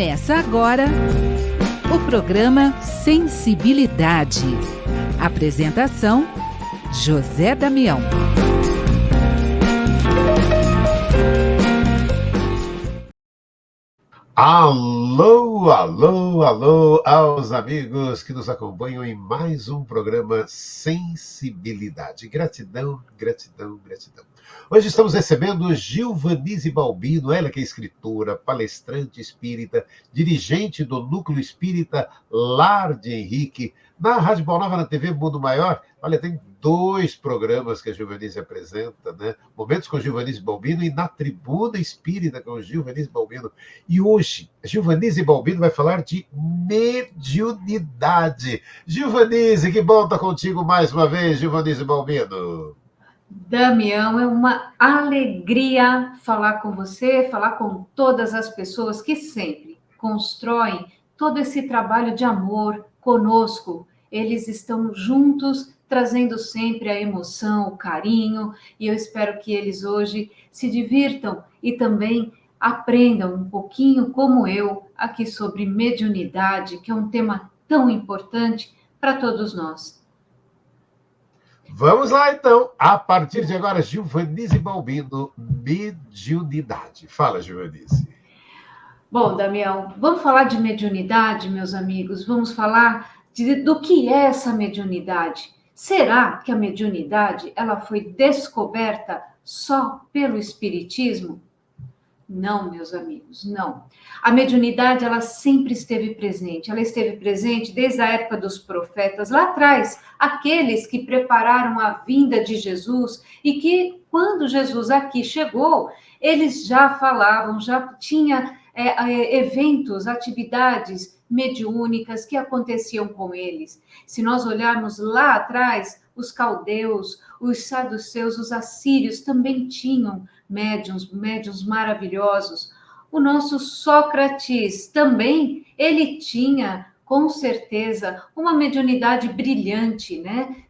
Começa agora o programa Sensibilidade. Apresentação: José Damião. Alô, alô, alô aos amigos que nos acompanham em mais um programa Sensibilidade. Gratidão, gratidão, gratidão. Hoje estamos recebendo Gilvanise Balbino, ela que é escritora, palestrante espírita, dirigente do Núcleo Espírita Lar de Henrique, na Rádio Boa Nova, na TV Mundo Maior. Olha, tem 2 programas que a Gilvanise apresenta, né? Momentos com Gilvanise Balbino e na Tribuna Espírita com Gilvanise Balbino. E hoje, a Gilvanise Balbino vai falar de mediunidade. Gilvanise, que bom estar contigo mais uma vez, Gilvanise Balbino. Damião, é uma alegria falar com você, falar com todas as pessoas que sempre constroem todo esse trabalho de amor conosco. Eles estão juntos, trazendo sempre a emoção, o carinho, e eu espero que eles hoje se divirtam e também aprendam um pouquinho, como eu, aqui sobre mediunidade, que é um tema tão importante para todos nós. Vamos lá, então. A partir de agora, Gilvanise Balbino, mediunidade. Fala, Gilvanise. Bom, Damião, vamos falar de mediunidade, meus amigos? Vamos falar do que é essa mediunidade. Será que a mediunidade ela foi descoberta só pelo Espiritismo? Não, meus amigos, não. A mediunidade, ela sempre esteve presente. Ela esteve presente desde a época dos profetas, lá atrás, aqueles que prepararam a vinda de Jesus e que, quando Jesus aqui chegou, eles já falavam, já tinha eventos, atividades mediúnicas que aconteciam com eles. Se nós olharmos lá atrás, os caldeus, os saduceus, os assírios também tinham médiuns maravilhosos. O nosso Sócrates também, ele tinha, com certeza, uma mediunidade brilhante, né?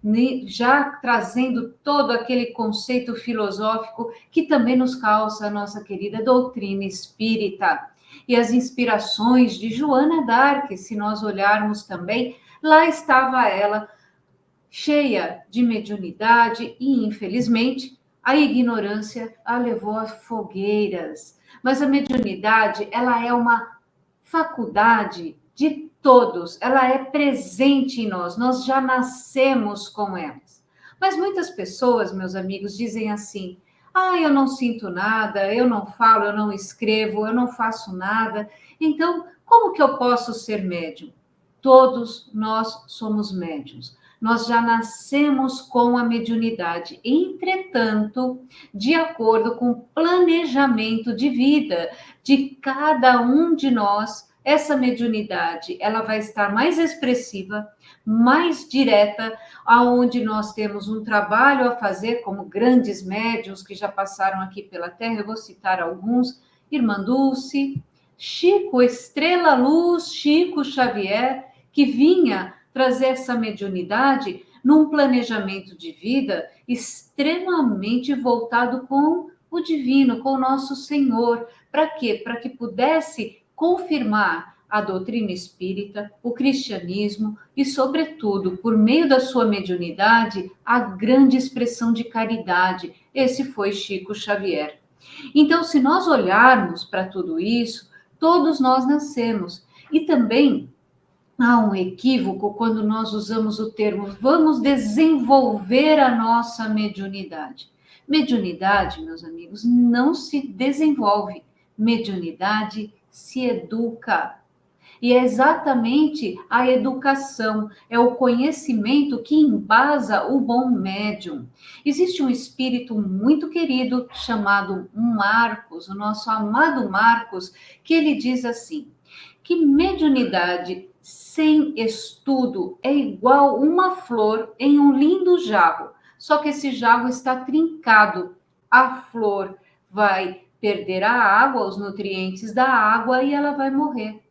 Já trazendo todo aquele conceito filosófico que também nos calça a nossa querida doutrina espírita. E as inspirações de Joana d'Arc, se nós olharmos também, lá estava ela, cheia de mediunidade e, infelizmente, a ignorância a levou a fogueiras. Mas a mediunidade, ela é uma faculdade de todos, ela é presente em nós já nascemos com elas. Mas muitas pessoas, meus amigos, dizem assim: eu não sinto nada, eu não falo, eu não escrevo, eu não faço nada. Então, como que eu posso ser médium? Todos nós somos médiuns. Nós já nascemos com a mediunidade. Entretanto, de acordo com o planejamento de vida de cada um de nós, essa mediunidade, ela vai estar mais expressiva, mais direta, aonde nós temos um trabalho a fazer, como grandes médiuns que já passaram aqui pela Terra. Eu vou citar alguns: Irmã Dulce, Chico Estrela Luz, Chico Xavier, que vinha trazer essa mediunidade num planejamento de vida extremamente voltado com o divino, com o nosso Senhor. Para quê? Para que pudesse confirmar a doutrina espírita, o cristianismo e, sobretudo, por meio da sua mediunidade, a grande expressão de caridade. Esse foi Chico Xavier. Então, se nós olharmos para tudo isso, todos nós nascemos. E também há um equívoco quando nós usamos o termo vamos desenvolver a nossa mediunidade. Mediunidade, meus amigos, não se desenvolve. Mediunidade se educa. E é exatamente a educação, é o conhecimento que embasa o bom médium. Existe um espírito muito querido chamado Marcos, o nosso amado Marcos, que ele diz assim, que mediunidade sem estudo é igual uma flor em um lindo jarro, só que esse jarro está trincado. A flor vai perder a água, os nutrientes da água, e ela vai morrer.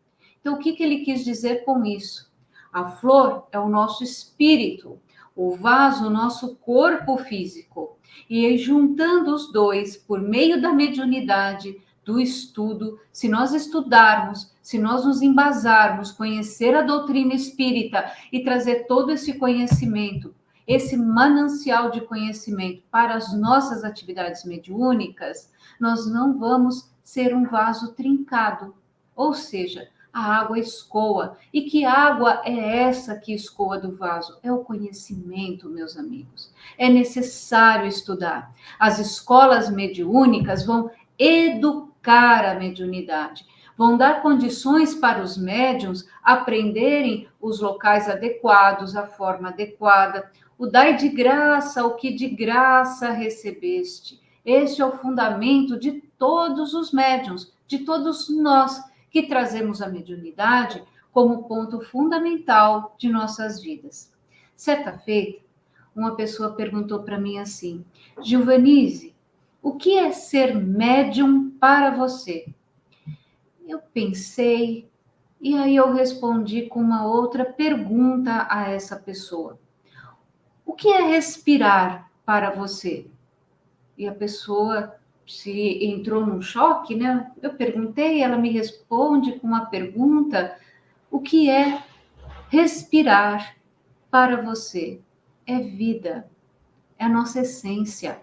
Então, o que ele quis dizer com isso? A flor é o nosso espírito, o vaso, o nosso corpo físico. E juntando os dois, por meio da mediunidade, do estudo, se nós estudarmos, se nós nos embasarmos, conhecer a doutrina espírita e trazer todo esse conhecimento, esse manancial de conhecimento para as nossas atividades mediúnicas, nós não vamos ser um vaso trincado, ou seja, a água escoa. E que água é essa que escoa do vaso? É o conhecimento, meus amigos. É necessário estudar. As escolas mediúnicas vão educar a mediunidade, vão dar condições para os médiuns aprenderem os locais adequados, a forma adequada, o dai de graça o que de graça recebeste. Este é o fundamento de todos os médiuns, de todos nós que trazemos a mediunidade como ponto fundamental de nossas vidas. Certa feita, uma pessoa perguntou para mim assim: Gilvanise, o que é ser médium para você? Eu pensei e aí eu respondi com uma outra pergunta a essa pessoa: o que é respirar para você? E a pessoa se entrou num choque, né? Eu perguntei, ela me responde com uma pergunta: o que é respirar para você? É vida, é a nossa essência,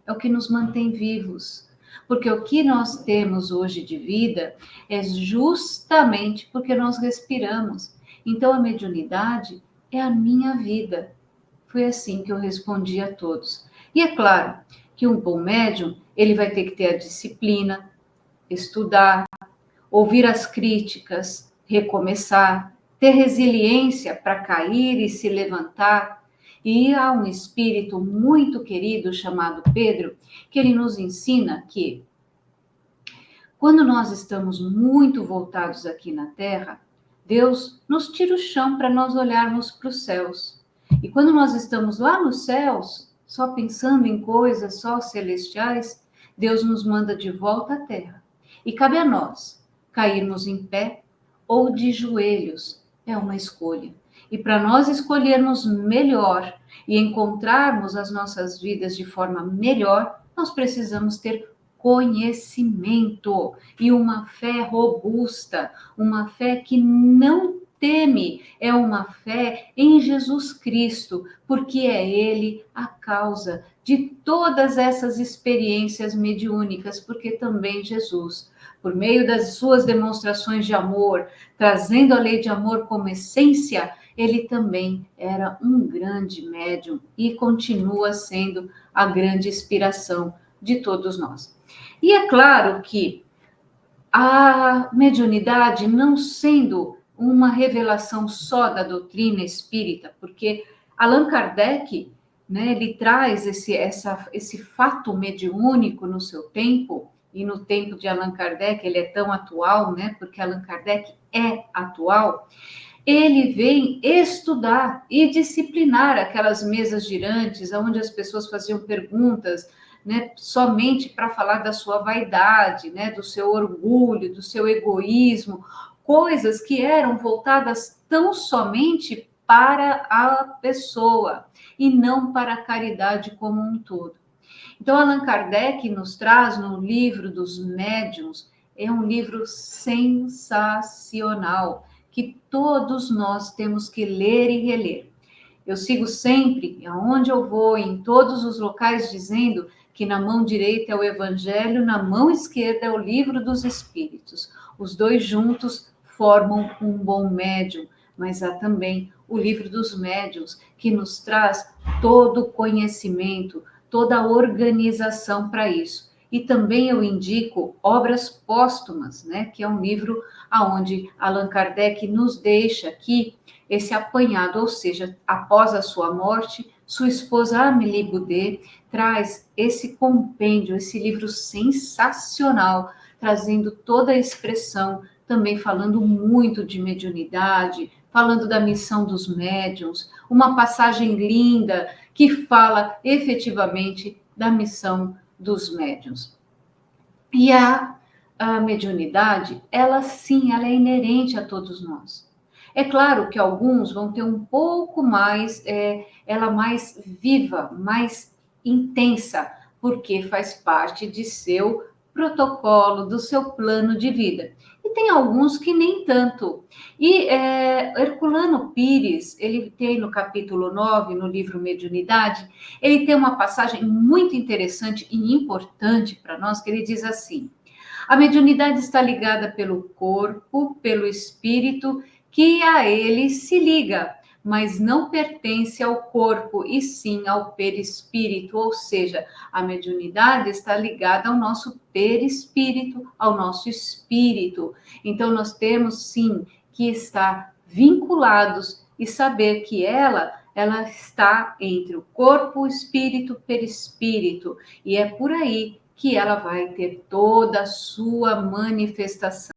é o que nos mantém vivos. Porque o que nós temos hoje de vida é justamente porque nós respiramos. Então a mediunidade é a minha vida. Foi assim que eu respondi a todos. E é claro que um bom médium, ele vai ter que ter a disciplina, estudar, ouvir as críticas, recomeçar, ter resiliência para cair e se levantar. E há um espírito muito querido chamado Pedro, que ele nos ensina que quando nós estamos muito voltados aqui na Terra, Deus nos tira o chão para nós olharmos para os céus. E quando nós estamos lá nos céus, só pensando em coisas só celestiais, Deus nos manda de volta à Terra. E cabe a nós cairmos em pé ou de joelhos. É uma escolha. E para nós escolhermos melhor e encontrarmos as nossas vidas de forma melhor, nós precisamos ter conhecimento e uma fé robusta, uma fé que não teme, é uma fé em Jesus Cristo, porque é Ele a causa de todas essas experiências mediúnicas, porque também Jesus, por meio das suas demonstrações de amor, trazendo a lei de amor como essência, ele também era um grande médium e continua sendo a grande inspiração de todos nós. E é claro que a mediunidade não sendo uma revelação só da doutrina espírita, porque Allan Kardec, né, ele traz esse fato mediúnico no seu tempo, e no tempo de Allan Kardec ele é tão atual, né, porque Allan Kardec é atual. Ele vem estudar e disciplinar aquelas mesas girantes, onde as pessoas faziam perguntas, né, somente para falar da sua vaidade, né, do seu orgulho, do seu egoísmo, coisas que eram voltadas tão somente para a pessoa e não para a caridade como um todo. Então, Allan Kardec nos traz no livro dos médiuns, é um livro sensacional, que todos nós temos que ler e reler. Eu sigo sempre, aonde eu vou, em todos os locais, dizendo que na mão direita é o Evangelho, na mão esquerda é o Livro dos Espíritos. Os dois juntos formam um bom médium, mas há também o Livro dos Médiuns, que nos traz todo o conhecimento, toda a organização para isso. E também eu indico Obras Póstumas, né, que é um livro onde Allan Kardec nos deixa aqui esse apanhado, ou seja, após a sua morte, sua esposa Amélie Goudet traz esse compêndio, esse livro sensacional, trazendo toda a expressão, também falando muito de mediunidade, falando da missão dos médiuns, uma passagem linda que fala efetivamente da missão dos médiuns. E a mediunidade, ela sim, ela é inerente a todos nós. É claro que alguns vão ter um pouco mais, ela mais viva, mais intensa, porque faz parte de seu protocolo, do seu plano de vida. E tem alguns que nem tanto. E Herculano Pires, ele tem no capítulo 9, no livro Mediunidade, ele tem uma passagem muito interessante e importante para nós, que ele diz assim: a mediunidade está ligada pelo corpo, pelo espírito, que a ele se liga, mas não pertence ao corpo, e sim ao perispírito, ou seja, a mediunidade está ligada ao nosso perispírito, ao nosso espírito. Então, nós temos, sim, que estar vinculados e saber que ela está entre o corpo, o espírito, o perispírito, e é por aí que ela vai ter toda a sua manifestação.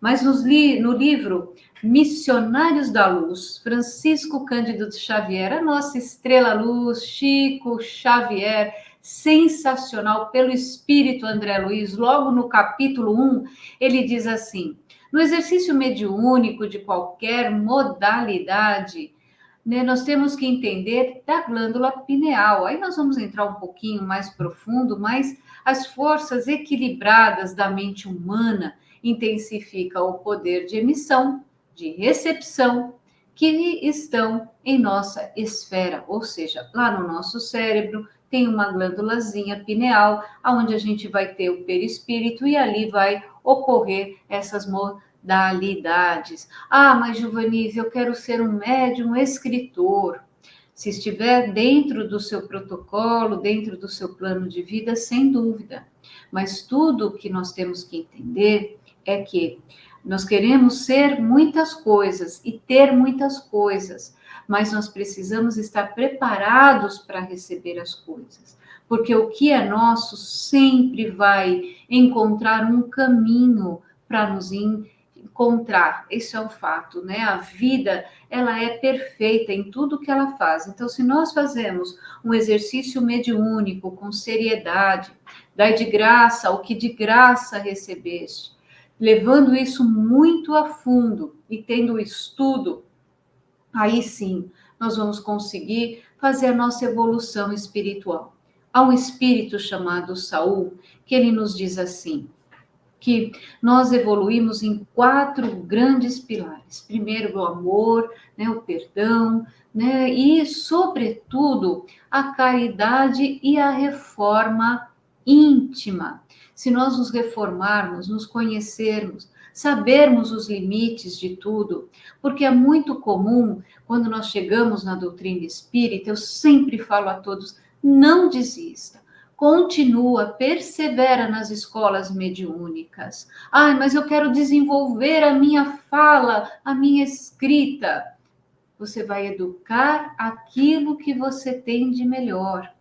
Mas no livro Missionários da Luz, Francisco Cândido Xavier, a nossa estrela-luz, Chico Xavier, sensacional, pelo Espírito André Luiz, logo no capítulo 1, ele diz assim: no exercício mediúnico de qualquer modalidade, né, nós temos que entender da glândula pineal. Aí nós vamos entrar um pouquinho mais profundo, mas as forças equilibradas da mente humana intensificam o poder de emissão, de recepção, que estão em nossa esfera, ou seja, lá no nosso cérebro tem uma glândulazinha pineal, onde a gente vai ter o perispírito e ali vai ocorrer essas modalidades. Ah, mas Giovanise, eu quero ser um médium escritor. Se estiver dentro do seu protocolo, dentro do seu plano de vida, sem dúvida. Mas tudo o que nós temos que entender é que nós queremos ser muitas coisas e ter muitas coisas, mas nós precisamos estar preparados para receber as coisas, porque o que é nosso sempre vai encontrar um caminho para nos encontrar. Isso é um fato, né? A vida, ela é perfeita em tudo que ela faz. Então, se nós fazemos um exercício mediúnico com seriedade, dai de graça o que de graça recebeste, levando isso muito a fundo e tendo o estudo, aí sim nós vamos conseguir fazer a nossa evolução espiritual. Há um espírito chamado Saul, que ele nos diz assim, que nós evoluímos em 4 grandes pilares. Primeiro, o amor, né, o perdão, né, e, sobretudo, a caridade e a reforma íntima. Se nós nos reformarmos, nos conhecermos, sabermos os limites de tudo, porque é muito comum, quando nós chegamos na doutrina espírita, eu sempre falo a todos, não desista. Continua, persevera nas escolas mediúnicas. Ai, mas eu quero desenvolver a minha fala, a minha escrita. Você vai educar aquilo que você tem de melhor.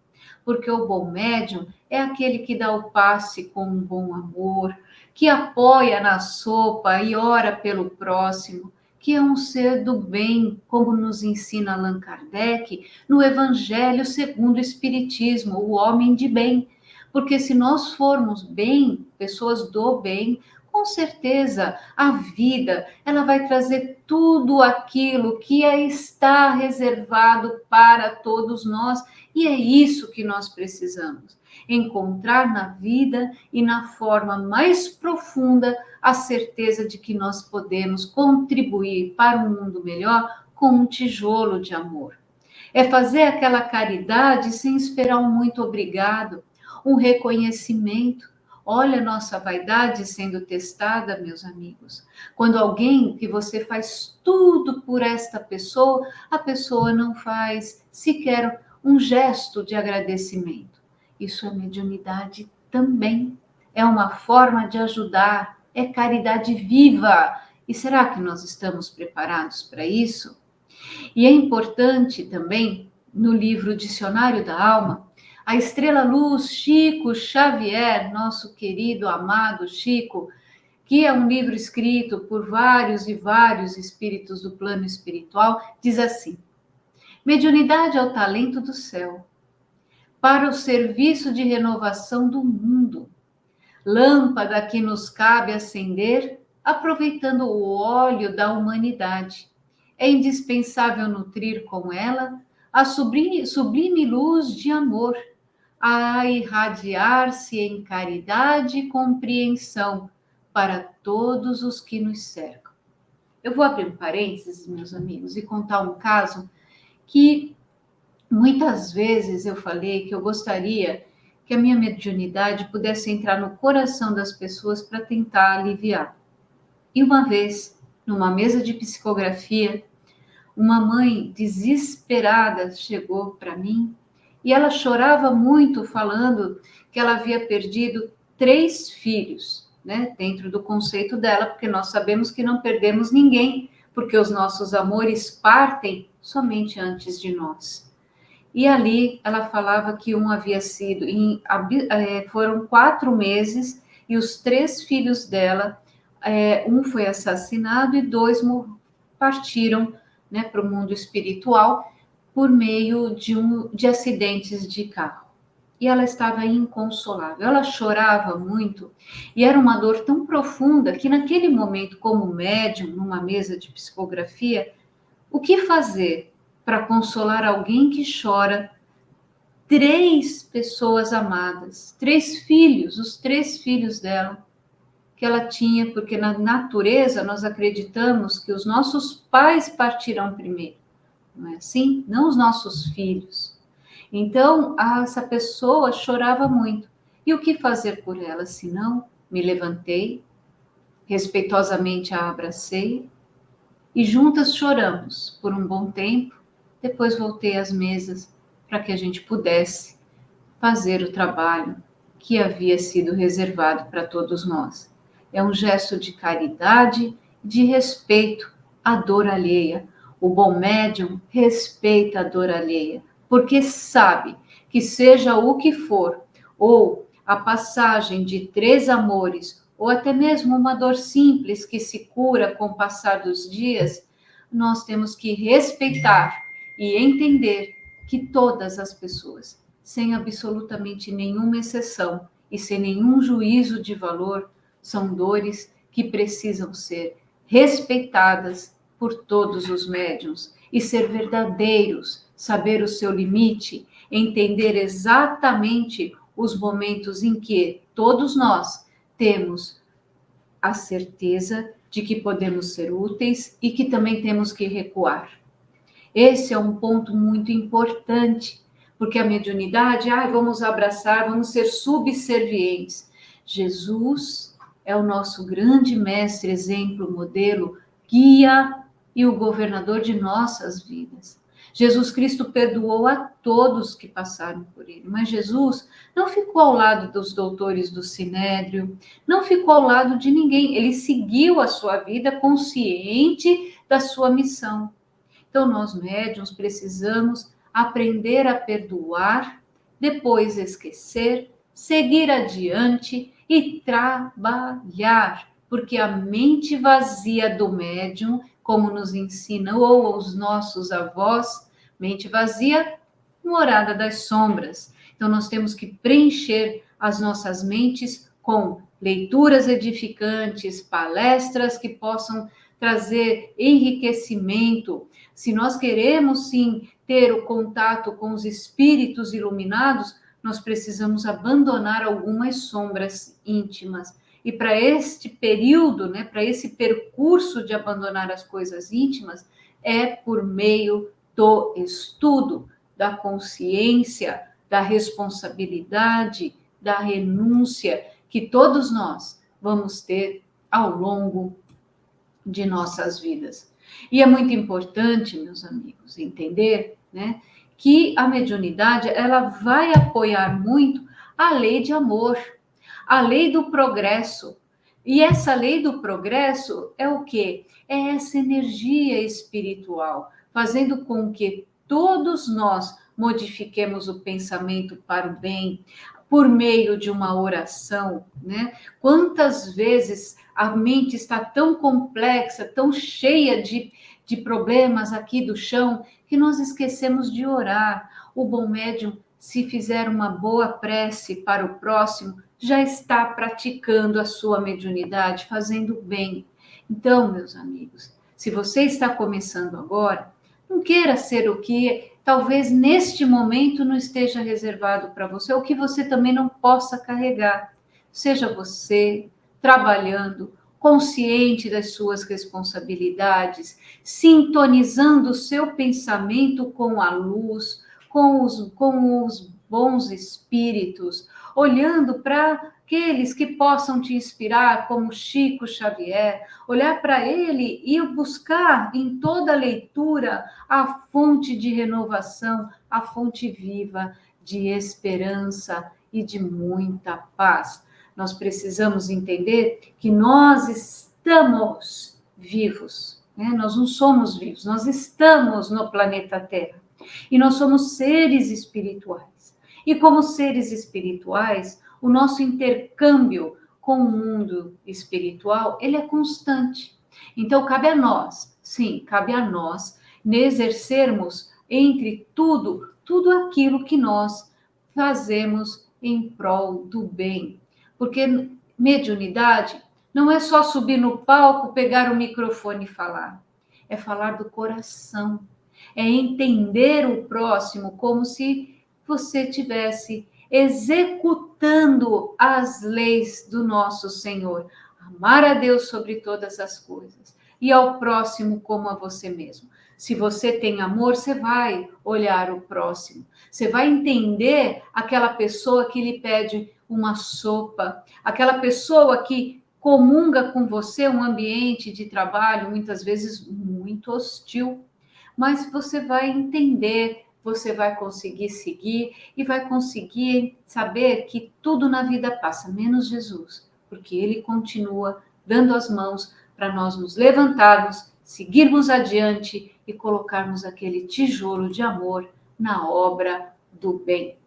Porque o bom médium é aquele que dá o passe com um bom amor, que apoia na sopa e ora pelo próximo, que é um ser do bem, como nos ensina Allan Kardec, no Evangelho segundo o Espiritismo, o homem de bem. Porque se nós formos bem, pessoas do bem, com certeza a vida, ela vai trazer tudo aquilo que está reservado para todos nós, e é isso que nós precisamos. Encontrar na vida e na forma mais profunda a certeza de que nós podemos contribuir para um mundo melhor com um tijolo de amor. É fazer aquela caridade sem esperar um muito obrigado, um reconhecimento. Olha a nossa vaidade sendo testada, meus amigos. Quando alguém que você faz tudo por esta pessoa, a pessoa não faz sequer um gesto de agradecimento. Isso é mediunidade também. É uma forma de ajudar, é caridade viva. E será que nós estamos preparados para isso? E é importante também, no livro Dicionário da Alma, a estrela-luz Chico Xavier, nosso querido, amado Chico, que é um livro escrito por vários e vários espíritos do plano espiritual, diz assim: mediunidade é o talento do céu para o serviço de renovação do mundo, lâmpada que nos cabe acender, aproveitando o óleo da humanidade. É indispensável nutrir com ela a sublime luz de amor, a irradiar-se em caridade e compreensão para todos os que nos cercam. Eu vou abrir um parênteses, meus amigos, e contar um caso que muitas vezes eu falei que eu gostaria que a minha mediunidade pudesse entrar no coração das pessoas para tentar aliviar. E uma vez, numa mesa de psicografia, uma mãe desesperada chegou para mim e ela chorava muito, falando que ela havia perdido 3 filhos, né? Dentro do conceito dela, porque nós sabemos que não perdemos ninguém, porque os nossos amores partem somente antes de nós. E ali ela falava que um havia sido, foram 4 meses, e os 3 filhos dela, um foi assassinado e 2 partiram, né, para o mundo espiritual por meio de acidentes de carro. E ela estava inconsolável, ela chorava muito, e era uma dor tão profunda que naquele momento, como médium, numa mesa de psicografia, o que fazer para consolar alguém que chora 3 pessoas amadas, 3 filhos, os 3 filhos dela, que ela tinha, porque na natureza nós acreditamos que os nossos pais partirão primeiro, não é assim? Não os nossos filhos. Então, essa pessoa chorava muito. E o que fazer por ela? Se não, me levantei, respeitosamente a abracei, e juntas choramos por um bom tempo. Depois voltei às mesas para que a gente pudesse fazer o trabalho que havia sido reservado para todos nós. É um gesto de caridade, de respeito à dor alheia. O bom médium respeita a dor alheia, porque sabe que seja o que for, ou a passagem de 3 amores, ou até mesmo uma dor simples que se cura com o passar dos dias, nós temos que respeitar e entender que todas as pessoas, sem absolutamente nenhuma exceção e sem nenhum juízo de valor, são dores que precisam ser respeitadas por todos os médiuns e ser verdadeiros, saber o seu limite, entender exatamente os momentos em que todos nós temos a certeza de que podemos ser úteis e que também temos que recuar. Esse é um ponto muito importante, porque a mediunidade, vamos abraçar, vamos ser subservientes. Jesus é o nosso grande mestre, exemplo, modelo, guia e o governador de nossas vidas. Jesus Cristo perdoou a todos que passaram por ele, mas Jesus não ficou ao lado dos doutores do Sinédrio, não ficou ao lado de ninguém, ele seguiu a sua vida consciente da sua missão. Então, nós médiuns precisamos aprender a perdoar, depois esquecer, seguir adiante e trabalhar, porque a mente vazia do médium, como nos ensinam ou os nossos avós, mente vazia, morada das sombras. Então, nós temos que preencher as nossas mentes com leituras edificantes, palestras que possam trazer enriquecimento. Se nós queremos, sim, ter o contato com os espíritos iluminados, nós precisamos abandonar algumas sombras íntimas. E para este período, né, para esse percurso de abandonar as coisas íntimas, é por meio do estudo, da consciência, da responsabilidade, da renúncia, que todos nós vamos ter ao longo de nossas vidas. E é muito importante, meus amigos, entender, né, que a mediunidade, ela vai apoiar muito a lei de amor, a lei do progresso. E essa lei do progresso é o quê? É essa energia espiritual, fazendo com que todos nós modifiquemos o pensamento para o bem, por meio de uma oração, né? Quantas vezes a mente está tão complexa, tão cheia de problemas aqui do chão, que nós esquecemos de orar. O bom médium, se fizer uma boa prece para o próximo, já está praticando a sua mediunidade, fazendo bem. Então, meus amigos, se você está começando agora, não queira ser o que talvez neste momento não esteja reservado para você, ou que você também não possa carregar. Seja você trabalhando, consciente das suas responsabilidades, sintonizando o seu pensamento com a luz, com os bons espíritos, olhando para aqueles que possam te inspirar, como Chico Xavier, olhar para ele e buscar em toda leitura a fonte de renovação, a fonte viva de esperança e de muita paz. Nós precisamos entender que nós estamos vivos, né? Nós não somos vivos, nós estamos no planeta Terra e nós somos seres espirituais. E como seres espirituais, o nosso intercâmbio com o mundo espiritual, ele é constante. Então, cabe a nós, sim, cabe a nós exercermos entre tudo aquilo que nós fazemos em prol do bem. Porque mediunidade não é só subir no palco, pegar o microfone e falar. É falar do coração. É entender o próximo como se você tivesse executando as leis do nosso Senhor. Amar a Deus sobre todas as coisas e ao próximo como a você mesmo. Se você tem amor, você vai olhar o próximo. Você vai entender aquela pessoa que lhe pede uma sopa, aquela pessoa que comunga com você um ambiente de trabalho, muitas vezes muito hostil. Mas você vai entender, você vai conseguir seguir e vai conseguir saber que tudo na vida passa, menos Jesus, porque ele continua dando as mãos para nós nos levantarmos, seguirmos adiante e colocarmos aquele tijolo de amor na obra do bem.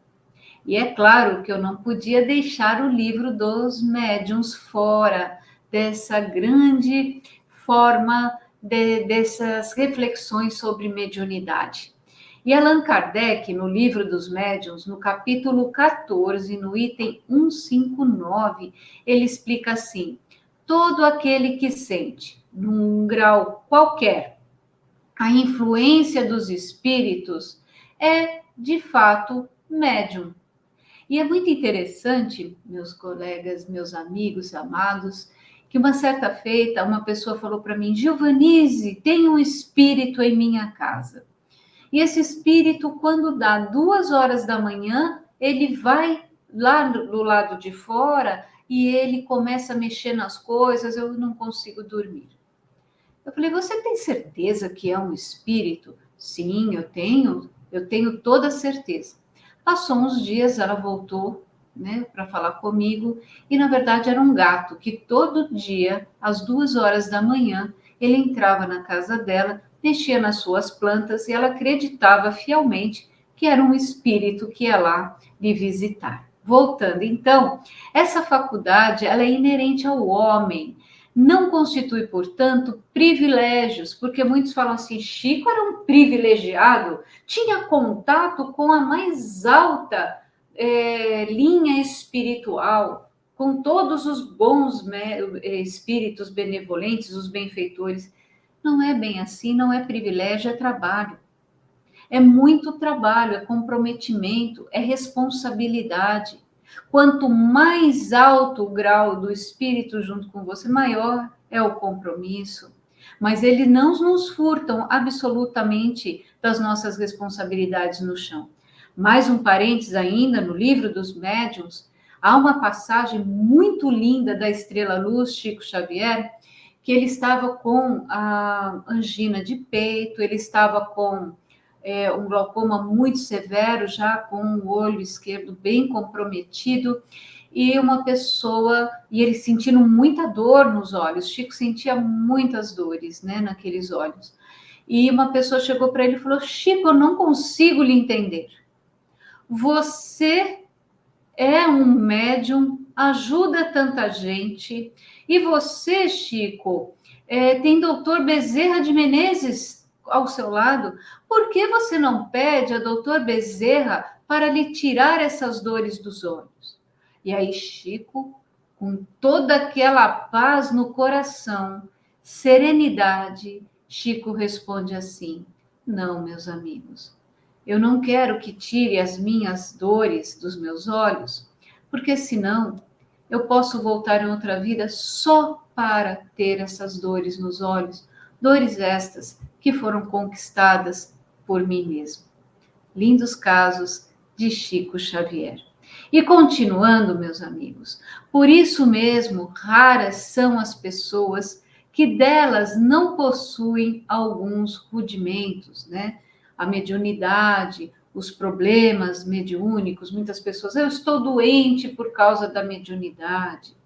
E é claro que eu não podia deixar o livro dos médiuns fora dessa grande forma dessas reflexões sobre mediunidade. E Allan Kardec, no livro dos médiuns, no capítulo 14, no item 159, ele explica assim: todo aquele que sente, num grau qualquer, a influência dos espíritos é, de fato, médium. E é muito interessante, meus colegas, meus amigos amados, que uma certa feita uma pessoa falou para mim: Giovanise, tem um espírito em minha casa. E esse espírito, quando dá 2 horas da manhã, ele vai lá do lado de fora e ele começa a mexer nas coisas, eu não consigo dormir. Eu falei: você tem certeza que é um espírito? Sim, eu tenho toda a certeza. Passou uns dias, ela voltou, né, para falar comigo, e na verdade era um gato que todo dia, às 2 horas da manhã, ele entrava na casa dela, mexia nas suas plantas e ela acreditava fielmente que era um espírito que ia lá lhe visitar. Voltando, então, essa faculdade ela é inerente ao homem, não constitui, portanto, privilégios, porque muitos falam assim: Chico era um privilegiado, tinha contato com a mais alta linha espiritual, com todos os bons espíritos benevolentes, os benfeitores. Não é bem assim, não é privilégio, é trabalho. É muito trabalho, é comprometimento, é responsabilidade. Quanto mais alto o grau do espírito junto com você, maior é o compromisso. Mas eles não nos furtam absolutamente das nossas responsabilidades no chão. Mais um parênteses ainda, no livro dos médiuns, há uma passagem muito linda da Estrela Luz, Chico Xavier, que ele estava com a angina de peito, ele estava com um glaucoma muito severo, já com o olho esquerdo bem comprometido, e ele sentindo muita dor nos olhos. Chico sentia muitas dores, né, naqueles olhos. E uma pessoa chegou para ele e falou: Chico, eu não consigo lhe entender. Você é um médium, ajuda tanta gente, e você, Chico, tem doutor Bezerra de Menezes ao seu lado, por que você não pede a doutor Bezerra para lhe tirar essas dores dos olhos? E aí Chico, com toda aquela paz no coração, serenidade, Chico responde assim: não, meus amigos, eu não quero que tire as minhas dores dos meus olhos, porque senão eu posso voltar em outra vida só para ter essas dores nos olhos, dores estas que foram conquistadas por mim mesmo. Lindos casos de Chico Xavier. E continuando, meus amigos, por isso mesmo, raras são as pessoas que delas não possuem alguns rudimentos, né? A mediunidade, os problemas mediúnicos, muitas pessoas, eu estou doente por causa da mediunidade.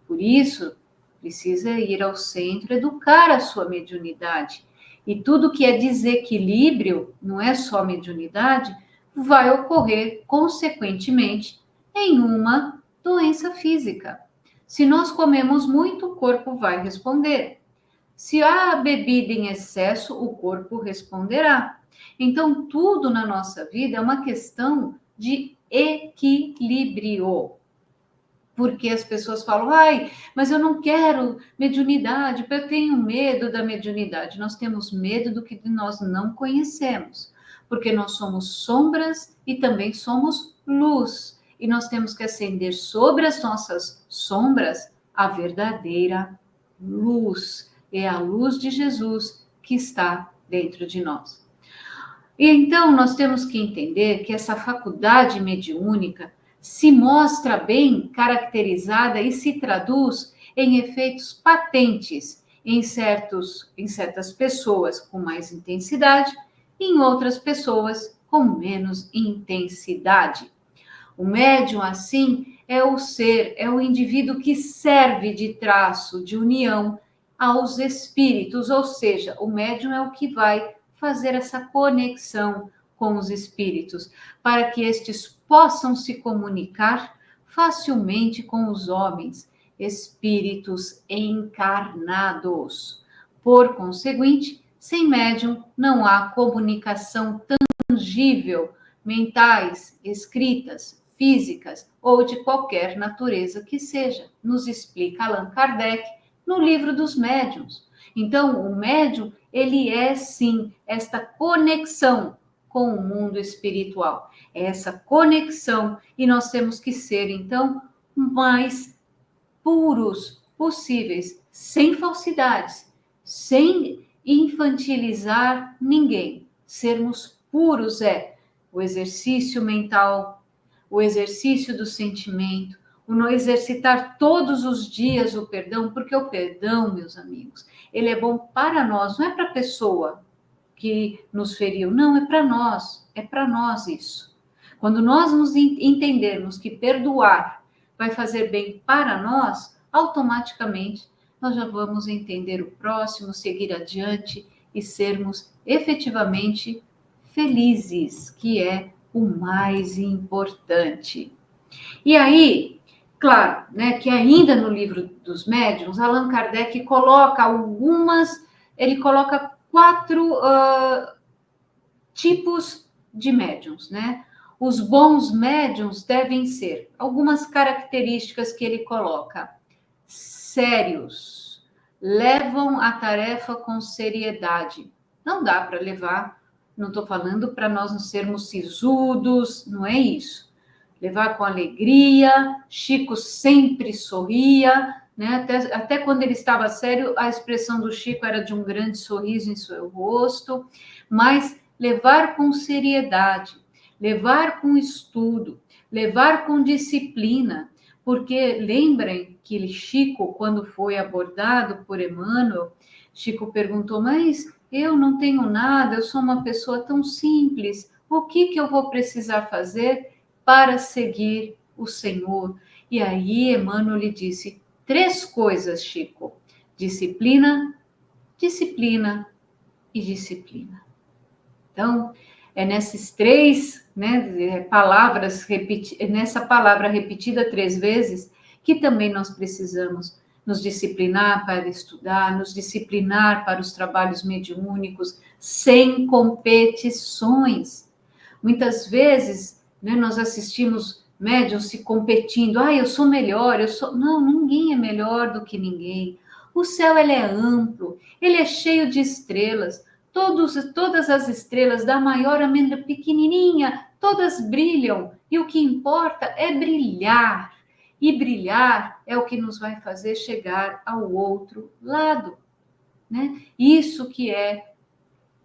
Por isso, precisa ir ao centro, educar a sua mediunidade. E tudo que é desequilíbrio, não é só mediunidade, vai ocorrer, consequentemente, em uma doença física. Se nós comemos muito, o corpo vai responder. Se há bebida em excesso, o corpo responderá. Então, tudo na nossa vida é uma questão de equilíbrio. Porque as pessoas falam, ai, mas eu não quero mediunidade, porque eu tenho medo da mediunidade. Nós temos medo do que nós não conhecemos, porque nós somos sombras e também somos luz. E nós temos que acender sobre as nossas sombras a verdadeira luz. É a luz de Jesus que está dentro de nós. E então nós temos que entender que essa faculdade mediúnica se mostra bem caracterizada e se traduz em efeitos patentes em certas pessoas com mais intensidade e em outras pessoas com menos intensidade. O médium, assim, é o ser, é o indivíduo que serve de traço de união aos espíritos, ou seja, o médium é o que vai fazer essa conexão com os espíritos, para que estes possam se comunicar facilmente com os homens, espíritos encarnados. Por conseguinte, sem médium não há comunicação tangível, mentais, escritas, físicas ou de qualquer natureza que seja, nos explica Allan Kardec no livro dos médiuns. Então, o médium, ele é sim esta conexão com o mundo espiritual. É essa conexão e nós temos que ser, então, mais puros possíveis, sem falsidades, sem infantilizar ninguém. Sermos puros é o exercício mental, o exercício do sentimento, o não exercitar todos os dias o perdão, porque o perdão, meus amigos, ele é bom para nós, não é para a pessoa que nos feriu, não, é para nós isso. Quando nós nos entendermos que perdoar vai fazer bem para nós, automaticamente nós já vamos entender o próximo, seguir adiante e sermos efetivamente felizes, que é o mais importante. E aí, claro, né, que ainda no livro dos médiuns, Allan Kardec coloca ele coloca 4 tipos de médiuns, né? Os bons médiuns devem ser algumas características que ele coloca: sérios, levam a tarefa com seriedade. Não dá para levar, não estou falando para nós não sermos sisudos, não é isso. Levar com alegria, Chico sempre sorria, né? Até quando ele estava sério, a expressão do Chico era de um grande sorriso em seu rosto, mas levar com seriedade, levar com estudo, levar com disciplina, porque lembrem que Chico, quando foi abordado por Emmanuel, Chico perguntou, mas eu não tenho nada, eu sou uma pessoa tão simples, o que eu vou precisar fazer para seguir o Senhor? E aí Emmanuel lhe disse 3 coisas, Chico: disciplina, disciplina e disciplina. Então, é nessas 3 palavras, nessa palavra repetida 3 vezes, que também nós precisamos nos disciplinar para estudar, nos disciplinar para os trabalhos mediúnicos, sem competições. Muitas vezes, nós assistimos médiuns se competindo, eu sou melhor, Não, ninguém é melhor do que ninguém. O céu, ele é amplo, ele é cheio de estrelas, todas as estrelas, da maior à menor pequenininha, todas brilham. E o que importa é brilhar. E brilhar é o que nos vai fazer chegar ao outro lado, né? Isso que é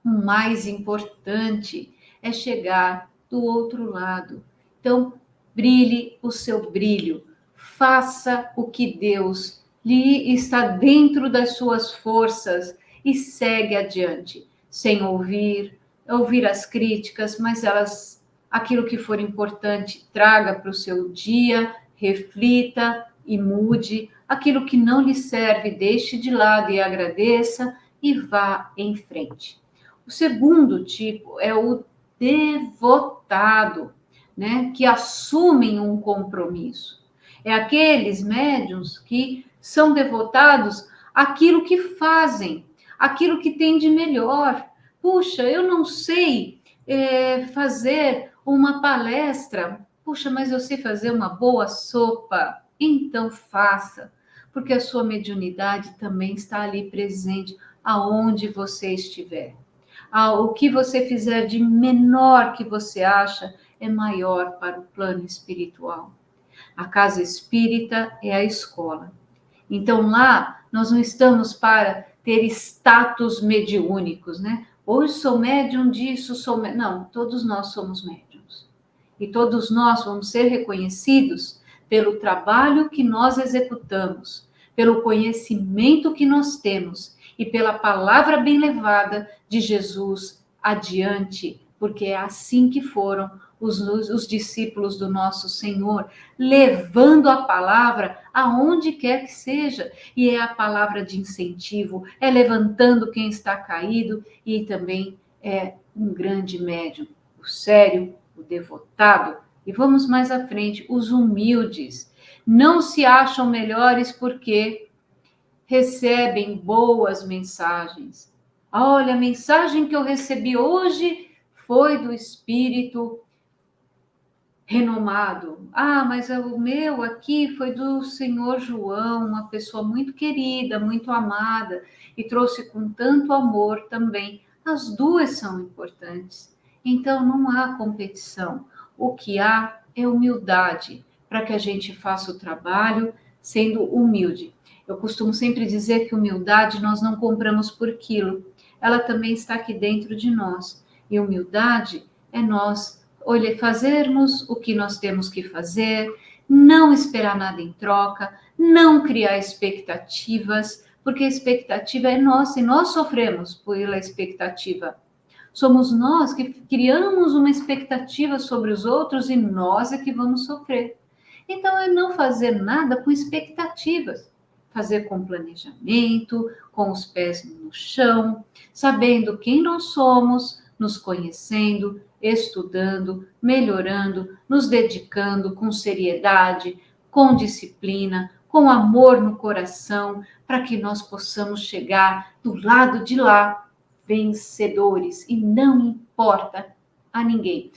o mais importante, é chegar do outro lado. Então, brilhe o seu brilho. Faça o que Deus lhe está dentro das suas forças e segue adiante, sem ouvir as críticas, mas aquilo que for importante, traga para o seu dia, reflita e mude. Aquilo que não lhe serve, deixe de lado e agradeça e vá em frente. O segundo tipo é o devotado, né, que assumem um compromisso. É aqueles médiuns que são devotados àquilo que fazem, aquilo que tem de melhor. Puxa, eu não sei fazer uma palestra. Puxa, mas eu sei fazer uma boa sopa. Então faça, porque a sua mediunidade também está ali presente, aonde você estiver. O que você fizer de menor que você acha é maior para o plano espiritual. A casa espírita é a escola. Então lá nós não estamos para ter status mediúnicos, né? Hoje sou médium disso, não, todos nós somos médiums. E todos nós vamos ser reconhecidos pelo trabalho que nós executamos, pelo conhecimento que nós temos e pela palavra bem levada de Jesus adiante, porque é assim que foram os discípulos do nosso Senhor, levando a palavra aonde quer que seja, e é a palavra de incentivo, é levantando quem está caído, e também é um grande médium, o sério, o devotado. E vamos mais à frente, os humildes, não se acham melhores porque recebem boas mensagens. Olha, a mensagem que eu recebi hoje foi do Espírito renomado. Mas o meu aqui foi do senhor João, uma pessoa muito querida, muito amada, e trouxe com tanto amor também. As duas são importantes. Então, não há competição. O que há é humildade, para que a gente faça o trabalho sendo humilde. Eu costumo sempre dizer que humildade nós não compramos por quilo. Ela também está aqui dentro de nós. E humildade é nós fazermos o que nós temos que fazer, não esperar nada em troca, não criar expectativas, porque a expectativa é nossa e nós sofremos pela expectativa. Somos nós que criamos uma expectativa sobre os outros e nós é que vamos sofrer. Então, é não fazer nada com expectativas. Fazer com planejamento, com os pés no chão, sabendo quem nós somos, nos conhecendo, estudando, melhorando, nos dedicando com seriedade, com disciplina, com amor no coração, para que nós possamos chegar do lado de lá vencedores, e não importa a ninguém.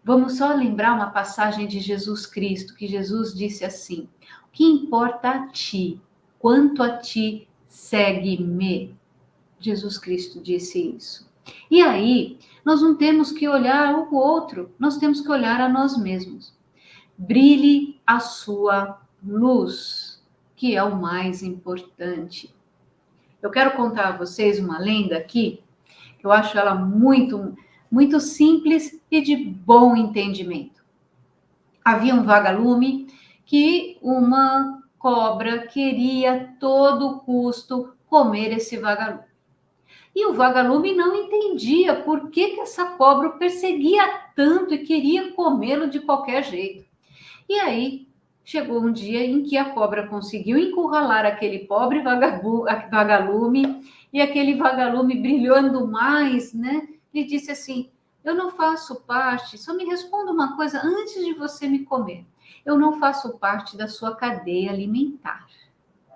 Vamos só lembrar uma passagem de Jesus Cristo, que Jesus disse assim: o que importa a ti, quanto a ti, segue-me. Jesus Cristo disse isso. E aí, nós não temos que olhar o outro, nós temos que olhar a nós mesmos. Brilhe a sua luz, que é o mais importante. Eu quero contar a vocês uma lenda aqui, eu acho ela muito, muito simples e de bom entendimento. Havia um vagalume que uma cobra queria a todo custo comer esse vagalume. E o vagalume não entendia por que essa cobra o perseguia tanto e queria comê-lo de qualquer jeito. E aí chegou um dia em que a cobra conseguiu encurralar aquele pobre vagalume, e aquele vagalume, brilhando mais, né, lhe disse assim: eu não faço parte, só me responda uma coisa antes de você me comer. Eu não faço parte da sua cadeia alimentar,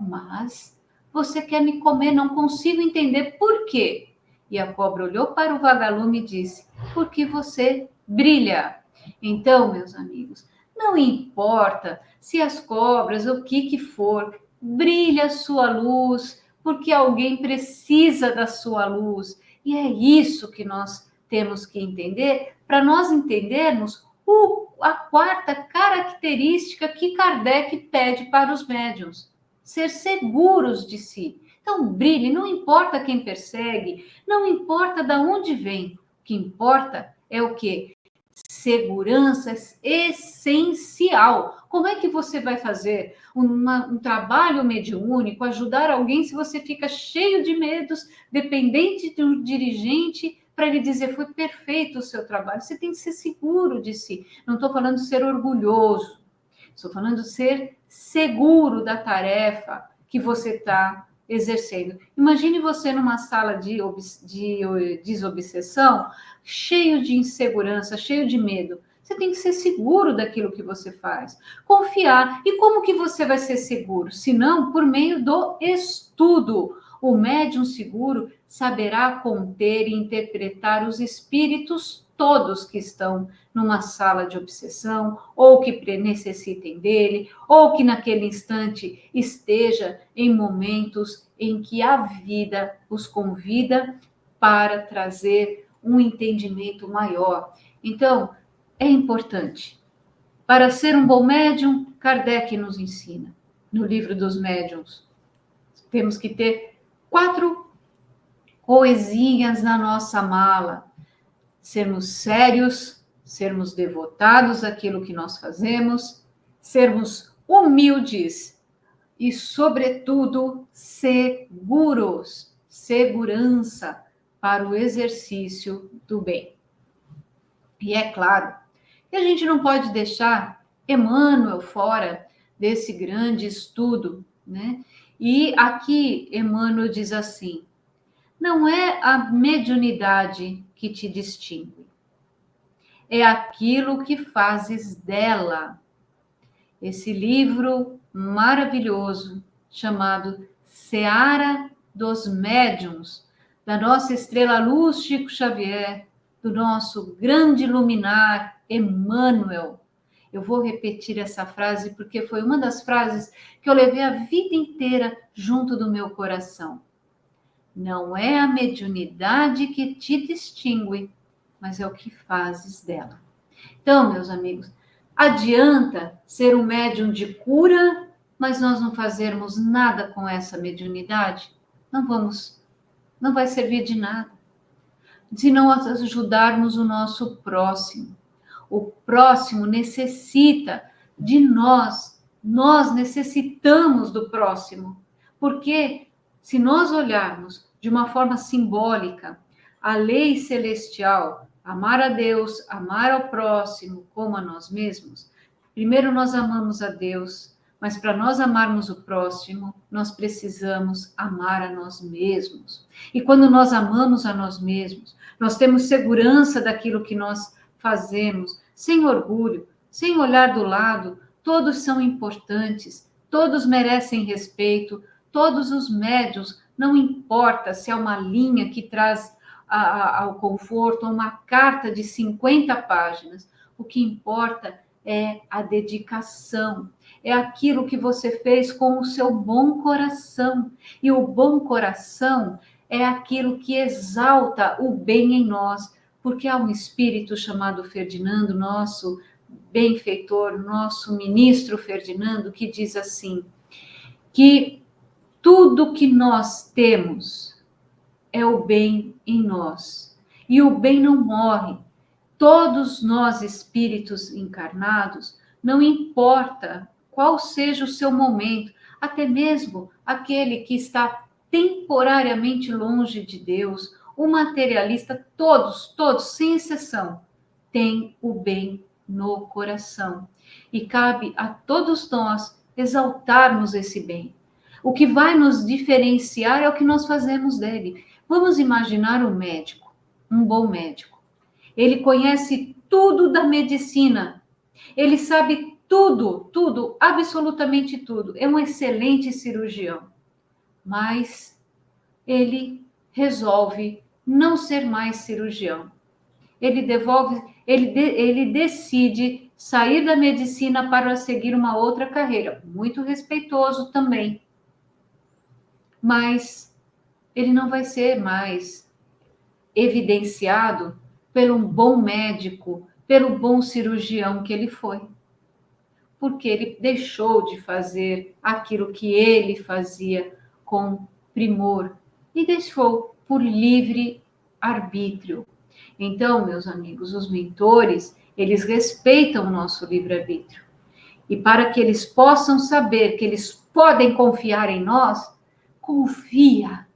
mas você quer me comer, não consigo entender por quê. E a cobra olhou para o vagalume e disse: porque você brilha. Então, meus amigos, não importa se as cobras, o que for, brilha a sua luz, porque alguém precisa da sua luz. E é isso que nós temos que entender para nós entendermos a quarta característica que Kardec pede para os médiuns: ser seguros de si. Então, brilhe, não importa quem persegue, não importa de onde vem, o que importa é o quê? Segurança essencial. Como é que você vai fazer um trabalho mediúnico, ajudar alguém, se você fica cheio de medos, dependente de um dirigente para ele dizer foi perfeito o seu trabalho? Você tem que ser seguro de si. Não estou falando de ser orgulhoso, estou falando de ser seguro da tarefa que você está exercendo. Imagine você numa sala de desobsessão, cheio de insegurança, cheio de medo. Você tem que ser seguro daquilo que você faz. Confiar. E como que você vai ser seguro? Se não, por meio do estudo. O médium seguro saberá conter e interpretar os espíritos todos que estão numa sala de obsessão, ou que necessitem dele, ou que naquele instante esteja em momentos em que a vida os convida para trazer um entendimento maior. Então, é importante. Para ser um bom médium, Kardec nos ensina, no livro dos médiuns, temos que ter 4 coisinhas na nossa mala: sermos sérios, sermos devotados àquilo que nós fazemos, sermos humildes e, sobretudo, seguros, segurança para o exercício do bem. E é claro, que a gente não pode deixar Emmanuel fora desse grande estudo, né? E aqui Emmanuel diz assim: não é a mediunidade que te distingue, é aquilo que fazes dela. Esse livro maravilhoso, chamado Seara dos Médiuns, da nossa estrela-luz Chico Xavier, do nosso grande luminar Emmanuel. Eu vou repetir essa frase porque foi uma das frases que eu levei a vida inteira junto do meu coração. Não é a mediunidade que te distingue, mas é o que fazes dela. Então, meus amigos, adianta ser um médium de cura, mas nós não fazermos nada com essa mediunidade? Não vai servir de nada. Se não ajudarmos o nosso próximo. O próximo necessita de nós necessitamos do próximo. Porque se nós olharmos de uma forma simbólica a lei celestial, amar a Deus, amar ao próximo como a nós mesmos, primeiro nós amamos a Deus, mas para nós amarmos o próximo, nós precisamos amar a nós mesmos. E quando nós amamos a nós mesmos, nós temos segurança daquilo que nós fazemos, sem orgulho, sem olhar do lado. Todos são importantes, todos merecem respeito, todos os médiuns, não importa se é uma linha que traz ao conforto, ou uma carta de 50 páginas, o que importa é a dedicação, é aquilo que você fez com o seu bom coração, e o bom coração é aquilo que exalta o bem em nós, porque há um espírito chamado Ferdinando, nosso benfeitor, nosso ministro Ferdinando, que diz assim, que tudo que nós temos é o bem em nós. E o bem não morre. Todos nós, espíritos encarnados, não importa qual seja o seu momento, até mesmo aquele que está temporariamente longe de Deus, o materialista, todos, sem exceção, têm o bem no coração. E cabe a todos nós exaltarmos esse bem. O que vai nos diferenciar é o que nós fazemos dele. Vamos imaginar um médico, um bom médico. Ele conhece tudo da medicina. Ele sabe tudo, absolutamente tudo. É um excelente cirurgião. Mas ele resolve não ser mais cirurgião. Ele decide sair da medicina para seguir uma outra carreira, muito respeitoso também. Mas ele não vai ser mais evidenciado pelo bom médico, pelo bom cirurgião que ele foi. Porque ele deixou de fazer aquilo que ele fazia com primor e deixou por livre arbítrio. Então, meus amigos, os mentores, eles respeitam o nosso livre-arbítrio. E para que eles possam saber que eles podem confiar em nós, confia,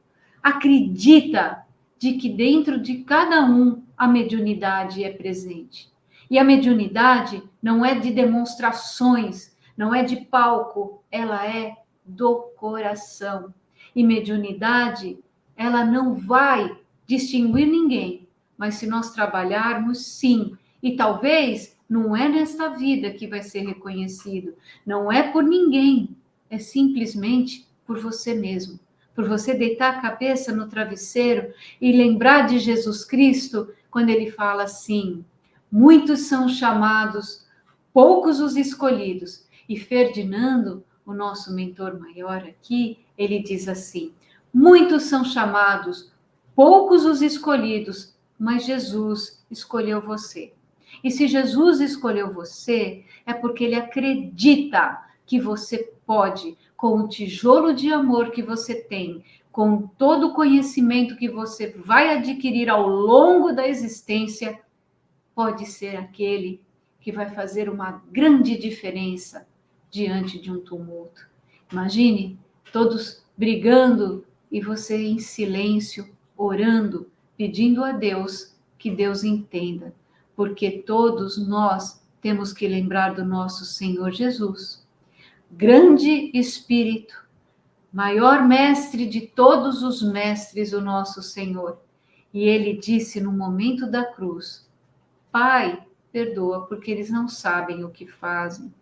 acredita de que dentro de cada um a mediunidade é presente. E a mediunidade não é de demonstrações, não é de palco, ela é do coração. E mediunidade, ela não vai distinguir ninguém, mas se nós trabalharmos, sim. E talvez não é nesta vida que vai ser reconhecido, não é por ninguém, é simplesmente por você mesmo. Por você deitar a cabeça no travesseiro e lembrar de Jesus Cristo, quando ele fala assim: muitos são chamados, poucos os escolhidos. E Ferdinando, o nosso mentor maior aqui, ele diz assim: muitos são chamados, poucos os escolhidos, mas Jesus escolheu você. E se Jesus escolheu você, é porque ele acredita que você pode, com o tijolo de amor que você tem, com todo o conhecimento que você vai adquirir ao longo da existência, pode ser aquele que vai fazer uma grande diferença diante de um tumulto. Imagine todos brigando e você em silêncio, orando, pedindo a Deus que Deus entenda, porque todos nós temos que lembrar do nosso Senhor Jesus. Grande Espírito, maior mestre de todos os mestres, o nosso Senhor. E ele disse no momento da cruz: Pai, perdoa, porque eles não sabem o que fazem.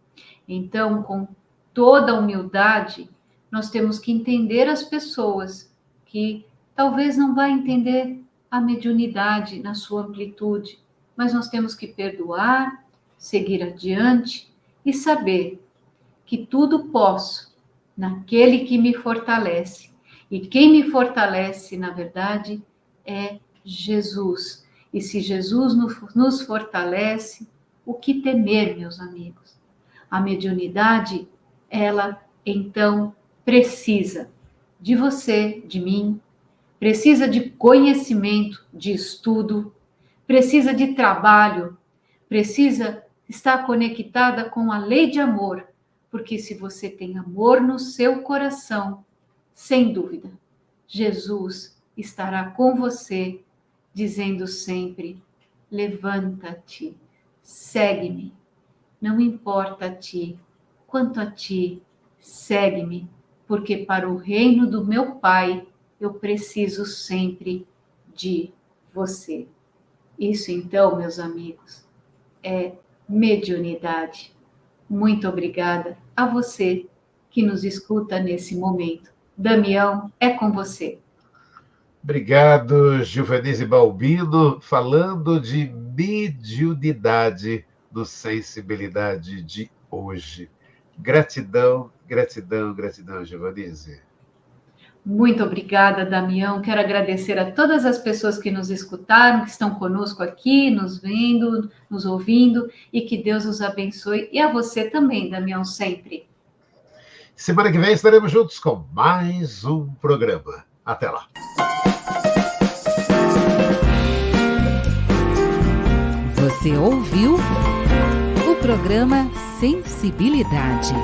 Então, com toda a humildade, nós temos que entender as pessoas que talvez não vão entender a mediunidade na sua amplitude, mas nós temos que perdoar, seguir adiante e saber que tudo posso naquele que me fortalece. E quem me fortalece, na verdade, é Jesus. E se Jesus nos fortalece, o que temer, meus amigos? A mediunidade, ela, então, precisa de você, de mim, precisa de conhecimento, de estudo, precisa de trabalho, precisa estar conectada com a lei de amor, porque se você tem amor no seu coração, sem dúvida, Jesus estará com você, dizendo sempre: levanta-te, segue-me. Não importa a ti, quanto a ti, segue-me, porque para o reino do meu Pai eu preciso sempre de você. Isso então, meus amigos, é mediunidade. Muito obrigada a você que nos escuta nesse momento. Damião, é com você. Obrigado, Gilvanise Balbino, falando de mediunidade no Sensibilidade de hoje. Gratidão, gratidão, gratidão, Gilvanise. Muito obrigada, Damião. Quero agradecer a todas as pessoas que nos escutaram, que estão conosco aqui, nos vendo, nos ouvindo, e que Deus os abençoe. E a você também, Damião, sempre. Semana que vem estaremos juntos com mais um programa. Até lá. Você ouviu o programa Sensibilidade.